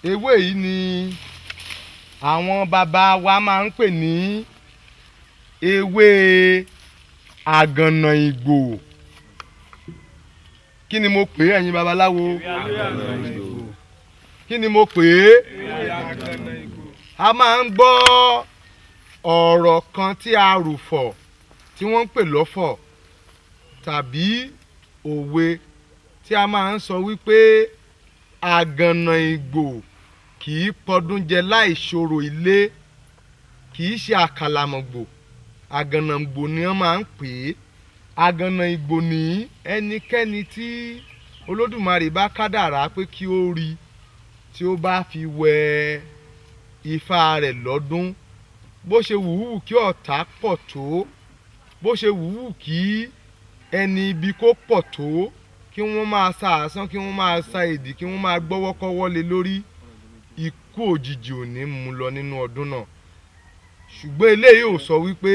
ewé yìí ni àwọn bàbá wa máa ń pè ní ewé Agbanna Igbo. Kí ni mo pè é ẹ̀yin babaláwo? Kí ni mo pè é? A máa ń gbọ́ ọ̀rọ̀ kan tí a rò fọ̀ tí wọ́n ń pè lọ́fọ̀ tàbí òwe tí a máa ń sọ wípé Agbanna Igbo kì í pọdún jẹ láì ṣòro ilé, kì í ṣe àkàlàmọ̀gbò. Agbanna Igbo ni wọ́n máa ń pè é. Agbanna Igbo ní ẹnikẹ́ni tí Olódùmarè bá kádàrá pé kí ó rí tí ó bá fi wẹ ifá rẹ̀ lọ́dún, bó ṣe wùwù kí ọ̀tá pọ̀ tó, bó ṣe wùwù kí ẹni ibi kó pọ̀ tó, kí wọ́n máa sa àsán, kí wọ́n máa sa èdì, kí wọ́n máa gbọ́wọ́kọ́wọ́ lé lórí, ikú òjijì ò ní mú lọ nínú ọdún náà. Ṣùgbọ́n eléyìí ò sọ wípé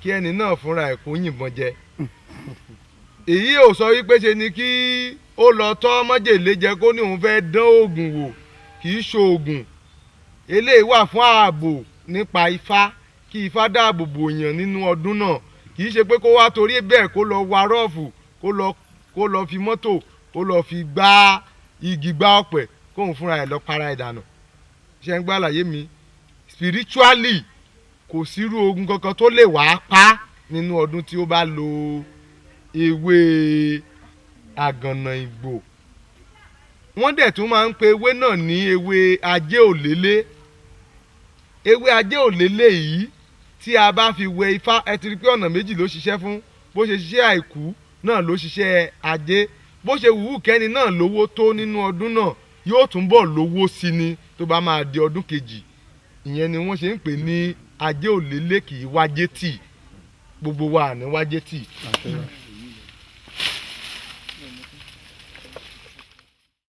kí ẹni náà fúnra ẹ̀ kó yìnbọn jẹ. Èyí ò sọ wípé ṣe ni kí ó lọ tọ́ májèlé jẹ kó ní òun fẹ́ dán oògùn wò, kì í ṣoògùn. Eléyìí wà fún ààbò nípa ifá, kí ifá dáàbò bò yàn nínú ọdún náà. Kì í ṣe pé kó wá torí bẹ́ẹ̀ kó lọ wa rọ́ọ̀fù, kó lọ fi mọ́tò, kó lọ fi gbá igi gbá ọ̀pẹ, kóun fúnra ẹ̀ lọ para ìdànù. Ṣé ń gbọ́ àlàyé mi? Spiritually kò sírú ogun kankan tó lè wá pa nínú ọdún tí ó bá lo ewé Agbanna Igbo. Wọ́n dẹ̀ tún máa ń pe ewé náà ní ewé ajé òlélé. Ewé ajé òlélé yìí tí a bá fi wẹ ifá, ẹ ti rí pé ọ̀nà méjì ló ṣiṣẹ́ fún. Bó ṣe ṣiṣẹ́ àìkú náà ló ṣiṣẹ́ ajé. Bó ṣe wùwù kẹ́ni náà lówó tó nínú ọdún náà, yóò túnbọ̀ lówó sí ni tó bá máa di ọdún kejì. Ìyẹn ni wọ́n ṣe ń pè ní ajé òlélé, kì í wájé tì. Gbogbo wa ní wájé tì.